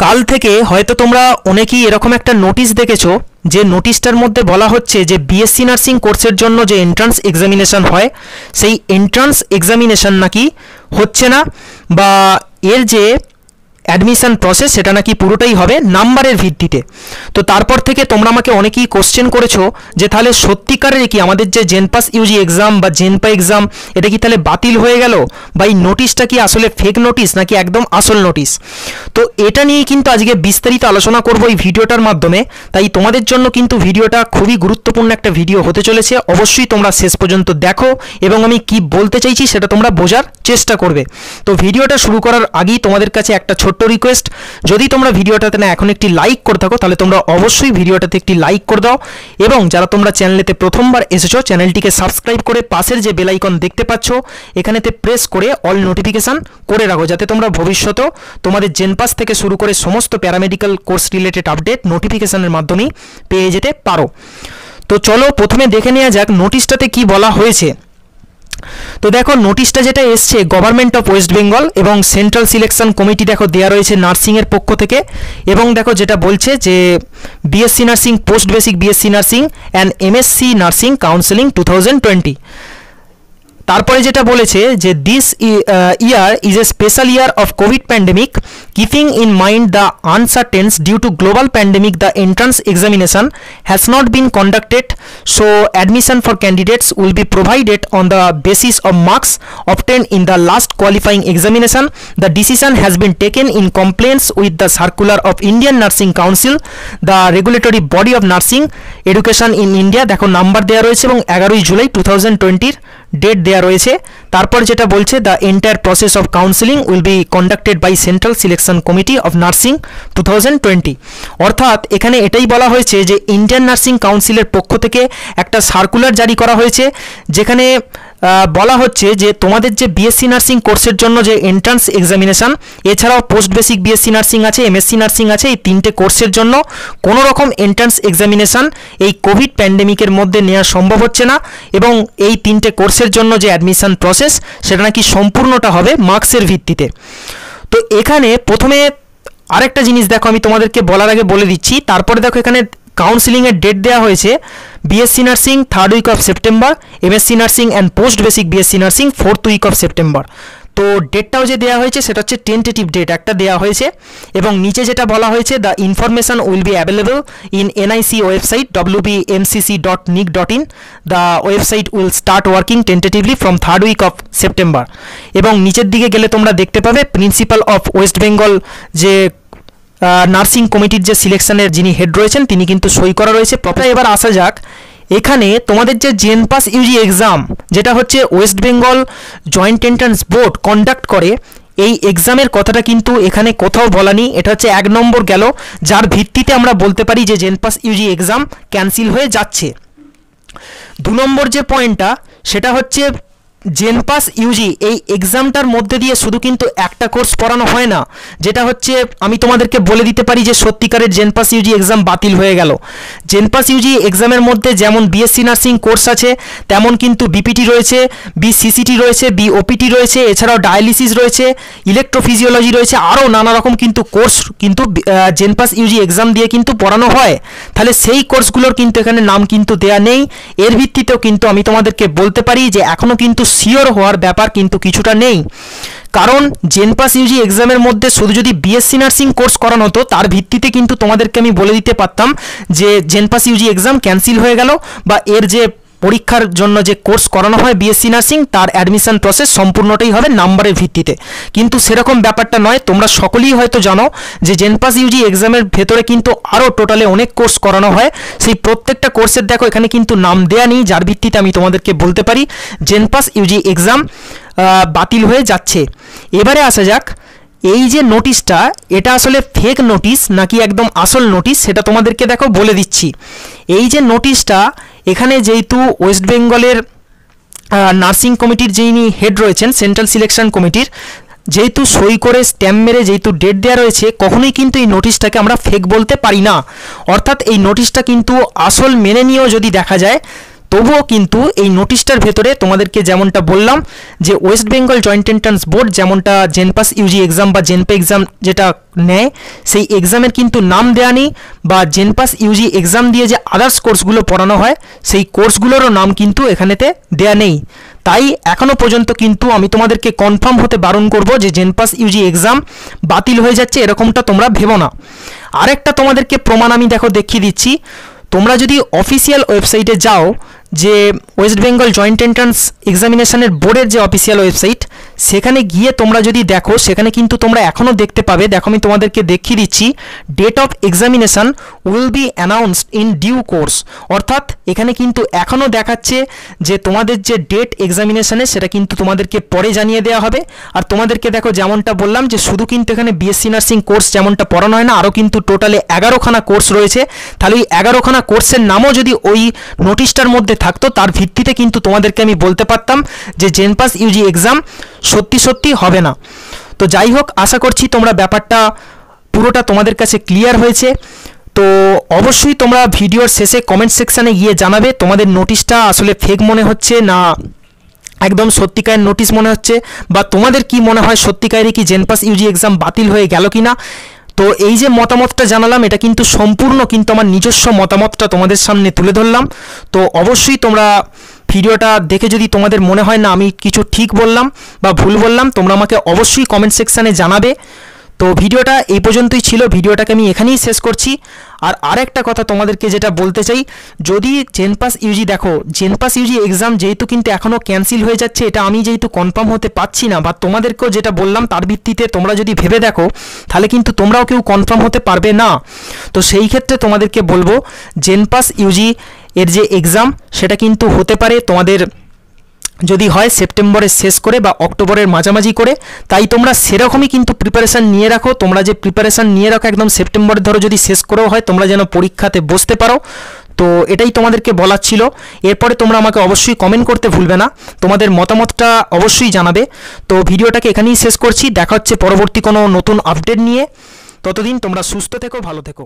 কাল থেকে হয়তো তোমরা অনেকেই এরকম একটা নোটিশ দেখেছো যে নোটিশটার মধ্যে বলা হচ্ছে যে বিএসসি নার্সিং কোর্সের জন্য যে এন্ট্রান্স এক্সামিনেশন হয় সেই এন্ট্রান্স এক্সামিনেশন নাকি হচ্ছে না, বা এর যে অ্যাডমিশন প্রসেস সেটা নাকি পুরোটাই হবে নাম্বারের ভিত্তিতে। তো তারপর থেকে তোমরা আমাকে অনেকেই কোশ্চেন করেছো যে তাহলে সত্যিকারের কি আমাদের যে জেনপাস ইউজি এক্সাম বা জেনপা এক্সাম এটা কি তাহলে বাতিল হয়ে গেল, বা এই নোটিশটা কি আসলে ফেক নোটিশ নাকি একদম আসল নোটিশ। তো এটা নিয়ে কিন্তু আজকে বিস্তারিত আলোচনা করব এই ভিডিওটার মাধ্যমে। তাই তোমাদের জন্য কিন্তু ভিডিওটা খুবই গুরুত্বপূর্ণ একটা ভিডিও হতে চলেছে, অবশ্যই তোমরা শেষ পর্যন্ত দেখো এবং আমি কি বলতে চাইছি সেটা তোমরা বোঝার চেষ্টা করবে। তো ভিডিওটা শুরু করার আগেই তোমাদের কাছে একটা ছোট্ট রিকোয়েস্ট, যদি তোমরা ভিডিওটাতে না এখন একটি লাইক করে থাকো তাহলে তোমরা অবশ্যই ভিডিওটাতে একটি লাইক করে দাও, এবং যারা তোমরা চ্যানেলেতে প্রথমবার এসেছো চ্যানেলটিকে সাবস্ক্রাইব করে পাশের যে বেল আইকন দেখতে পাচ্ছ এখানেতে প্রেস করে অল নোটিফিকেশান করে রাখো, যাতে তোমরা ভবিষ্যতেও তোমাদের জেনপাস থেকে শুরু করে সমস্ত প্যারামেডিক্যাল কোর্স রিলেটেড আপডেট নোটিফিকেশানের মাধ্যমেই পেয়ে যেতে পারো। তো চলো প্রথমে দেখে নেওয়া যাক নোটিশটাতে কি বলা হয়েছে। তো দেখো নোটিশটা যেটা এসছে গভর্নমেন্ট অফ ওয়েস্ট বেঙ্গল এবং সেন্ট্রাল সিলেকশন কমিটি দেখো দেওয়া রয়েছে নার্সিংয়ের পক্ষ থেকে, এবং দেখো যেটা বলছে যে BSc nursing post basic BSc nursing and MSc nursing counselling 2020। তারপরে যেটা বলেছে যে this year is a special year of COVID pandemic, keeping in mind the uncertainties due to global pandemic the entrance examination has not been conducted, so admission for candidates will be provided on the basis of marks obtained in the last qualifying examination. The decision has been taken in compliance with the circular of Indian Nursing Council, the regulatory body of nursing education in India। দেখো number দেওয়া রয়েছে এবং 11 July 2020 date দেওয়া রয়েছে। তারপর যেটা বলছে the entire process of counselling will be conducted by central selection committee of nursing 2020। অর্থাৎ এখানে এটাই বলা হয়েছে যে ইন্ডিয়ান নার্সিং কাউন্সিলের পক্ষ থেকে একটা সার্কুলার জারি করা হয়েছে, যেখানে বলা হচ্ছে যে তোমাদের যে বিএসসি নার্সিং কোর্সের জন্য যে এন্ট্রান্স এক্সামিনেশান, এছাড়াও পোস্ট বেসিক বিএসসি নার্সিং আছে, এমএসসি নার্সিং আছে, এই তিনটে কোর্সের জন্য কোনো রকম এন্ট্রান্স এক্সামিনেশান এই কোভিড প্যান্ডেমিকের মধ্যে নেওয়া সম্ভব হচ্ছে না, এবং এই তিনটে কোর্সের জন্য যে অ্যাডমিশন প্রসেস সেটা নাকি সম্পূর্ণটা হবে মার্কসের ভিত্তিতে। তো এখানে প্রথমে আরেকটা জিনিস দেখো আমি তোমাদেরকে বলার আগে বলে দিচ্ছি, তারপরে দেখো এখানে কাউন্সিলিংয়ের ডেট দেওয়া হয়েছে BSc nursing 3rd week of September, MSc nursing and post basic BSc nursing 4th week of September. তো ডেটটাও যে দেওয়া হয়েছে সেটা হচ্ছে টেন্টেটিভ ডেট একটা দেওয়া হয়েছে, এবং নিচে যেটা বলা হয়েছে the information will be available in NIC website wbmcc.nic.in, the website will start working tentatively from 3rd week of September. এবং নিচের দিকে গেলে তোমরা দেখতে পাবে প্রিন্সিপাল অফ ওয়েস্ট বেঙ্গল যে নার্সিং কমিটির যে সিলেকশনের যিনি হেড রয়েছেন তিনি কিন্তু সই করা রয়েছে। প্রপার এবার আসা যাক, এখানে তোমাদের যে জেনপাস ইউজি এক্সাম যেটা হচ্ছে West Bengal joint entrance board conduct করে, এই এক্সামের কথাটা কিন্তু এখানে কোথাও বলা নেই। এটা হচ্ছে 1 নম্বর গেল যার ভিত্তিতে আমরা বলতে পারি যে জেনপাস ইউজি এক্সাম ক্যান্সেল হয়ে যাচ্ছে। 2 নম্বর যে পয়েন্টটা সেটা হচ্ছে জেনপাস ইউজি এই এক্সামটার মধ্যে দিয়ে শুধু কিন্তু একটা কোর্স পড়ানো হয় না, যেটা হচ্ছে আমি তোমাদেরকে বলে দিতে পারি যে সত্যিকারের জেনপাস ইউজি এক্সাম বাতিল হয়ে গেল। জেনপাস ইউজি এক্সামের মধ্যে যেমন বিএসসি নার্সিং কোর্স আছে তেমন কিন্তু বিপিটি রয়েছে, বিসিসিটি রয়েছে, বিওপিটি রয়েছে, এছাড়াও ডায়ালিসিস রয়েছে, ইলেকট্রোফিজিওলজি রয়েছে, আরও নানা রকম কিন্তু কোর্স কিন্তু জেনপাস ইউজি এক্সাম দিয়ে কিন্তু পড়ানো হয়। তাহলে সেই কোর্সগুলোর কিন্তু এখানে নাম কিন্তু দেয়া নেই। এর ভিত্তিতেও কিন্তু আমি তোমাদেরকে বলতে পারি যে এখনও কিন্তু শিওর হওয়ার ব্যাপার কিন্তু কিছুটা নেই, কারণ জেনপাস ইউজি এক্সামের মধ্যে শুধু যদি বিএসসি নার্সিং কোর্স করানো হতো তার ভিত্তিতে কিন্তু তোমাদেরকে আমি বলে দিতে পারতাম যে জেনপাস ইউজি এক্সাম ক্যান্সেল হয়ে গেল, বা এর যে পরীক্ষার জন্য যে কোর্স করানো হয় বিএসসি নার্সিং তার অ্যাডমিশন প্রসেস সম্পূর্ণটাই হবে নাম্বারের ভিত্তিতে। কিন্তু সেরকম ব্যাপারটা নয়, তোমরা সকলেই হয়তো জানো যে জেনপাস ইউজি এক্সামের ভেতরে কিন্তু আরও টোটালে অনেক কোর্স করানো হয়, সেই প্রত্যেকটা কোর্সের দেখো এখানে কিন্তু নাম দেয়া নেই, যার ভিত্তিতে আমি তোমাদেরকে বলতে পারি জেনপাস ইউজি এক্সাম বাতিল হয়ে যাচ্ছে। এবারে আসা যাক, এই যে নোটিশটা এটা আসলে ফেক নোটিশ নাকি একদম আসল নোটিশ সেটা তোমাদেরকে দেখো বলে দিচ্ছি। এই যে নোটিশটা এখানে যেহেতু ওয়েস্ট বেঙ্গলের নার্সিং কমিটির যিনি হেড রয়েছেন সেন্ট্রাল সিলেকশন কমিটির, যেহেতু সই করে স্ট্যাম্প মেরে যেহেতু ডেট দেওয়া রয়েছে, কখনোই কিন্তু এই নোটিশটাকে আমরা ফেক বলতে পারি না। অর্থাৎ এই নোটিশটা কিন্তু আসল মেনে নিয়েও যদি দেখা যায় তবুও কিন্তু এই নোটিশটার ভেতরে তোমাদেরকে যেমনটা বললাম যে West Bengal joint entrance board যেমনটা জেনপাস ইউজি এক্সাম বা জেনপে এক্সাম যেটা নেয় সেই এক্সামের কিন্তু নাম দেওয়া নেই, বা জেনপাস ইউজি এক্সাম দিয়ে যে আদার্স কোর্সগুলো পড়ানো হয় সেই কোর্সগুলোরও নাম কিন্তু এখানেতে দেয়া নেই। তাই এখনও পর্যন্ত কিন্তু আমি তোমাদেরকে কনফার্ম হতে বারণ করব যে জেনপাস ইউজি এক্সাম বাতিল হয়ে যাচ্ছে এরকমটা তোমরা ভেবো না। আরেকটা তোমাদেরকে প্রমাণ আমি দেখিয়ে দিচ্ছি। তোমরা যদি অফিসিয়াল ওয়েবসাইটে যাও, যে ওয়েস্ট বেঙ্গল জয়েন্ট এন্ট্রান্স এক্সামিনেশনের বোর্ডের যে অফিসিয়াল ওয়েবসাইট, সেখানে গিয়ে তোমরা যদি দেখো সেখানে কিন্তু তোমরা এখনও দেখতে পাবে, দেখো আমি তোমাদেরকে দেখিয়ে দিচ্ছি, date of examination will be announced in due course. অর্থাৎ এখানে কিন্তু এখনও দেখাচ্ছে যে তোমাদের যে ডেট এক্সামিনেশনে সেটা কিন্তু তোমাদেরকে পরে জানিয়ে দেওয়া হবে। আর তোমাদেরকে দেখো যেমনটা বললাম যে শুধু কিন্তু এখানে বিএসসি নার্সিং কোর্স যেমনটা পড়ানো হয় না, আরও কিন্তু টোটালে 11খানা কোর্স রয়েছে। তাহলে ওই 11খানা কোর্সের নামও যদি ওই নোটিশটার মধ্যে থাকতো, তার ভিত্তিতে কিন্তু তোমাদেরকে আমি বলতে পারতাম যে জেনপাস ইউজি এক্সাম সত্যি সত্যি হবে না। তো যাই হোক, আশা করছি তোমরা ব্যাপারটা পুরোটা তোমাদের কাছে ক্লিয়ার হয়েছে। তো অবশ্যই তোমরা ভিডিওর শেষে কমেন্ট সেকশানে গিয়ে জানাবে তোমাদের নোটিশটা আসলে ফেক মনে হচ্ছে না একদম সত্যিকারের নোটিশ মনে হচ্ছে, বা তোমাদের কি মনে হয় সত্যিকারেরই কি জেনপাস ইউজি এক্সাম বাতিল হয়ে গেল কি না। তো এই যে মতামতটা জানালাম এটা কিন্তু সম্পূর্ণ কিন্তু আমার নিজস্ব মতামতটা তোমাদের সামনে তুলে ধরলাম। তো অবশ্যই তোমরা ভিডিওটা দেখে যদি তোমাদের মনে হয় না আমি কিছু ঠিক বললাম বা ভুল বললাম, তোমরা আমাকে অবশ্যই কমেন্ট সেকশানে জানাবে। তো ভিডিওটা এই পর্যন্তই ছিল, ভিডিওটাকে আমি এখানেই শেষ করছি। আর আরেকটা কথা তোমাদেরকে যেটা বলতে চাই, যদি জেনপাস ইউজি দেখো জেনপাস ইউজি এক্সাম যেহেতু কিন্তু এখনও ক্যান্সেল হয়ে যাচ্ছে, এটা আমি যেহেতু কনফার্ম হতে পারছি না, বা তোমাদেরকেও যেটা বললাম তার ভিত্তিতে তোমরা যদি ভেবে দেখো তাহলে কিন্তু তোমরাও কেউ কনফার্ম হতে পারবে না। তো সেই ক্ষেত্রে তোমাদেরকে বলবো জেনপাস ইউজি এর যে এক্সাম সেটা কিন্তু হতে পারে তোমাদের যদি হয় সেপ্টেম্বরের শেষ করে বা অক্টোবরের মাঝামাঝি করে। তাই তোমরা সেরকমই কিন্তু প্রিপারেশান নিয়ে রাখো, তোমরা যে প্রিপারেশান নিয়ে রাখো একদম সেপ্টেম্বরের ধরো যদি শেষ করেও হয় তোমরা যেন পরীক্ষাতে বসতে পারো। তো এটাই তোমাদেরকে বলার ছিল। এরপরে তোমরা আমাকে অবশ্যই কমেন্ট করতে ভুলবে না, তোমাদের মতামতটা অবশ্যই জানাবে। তো ভিডিওটাকে এখানেই শেষ করছি, দেখা হচ্ছে পরবর্তী কোনো নতুন আপডেট নিয়ে। ততদিন তোমরা সুস্থ থেকো, ভালো থেকো।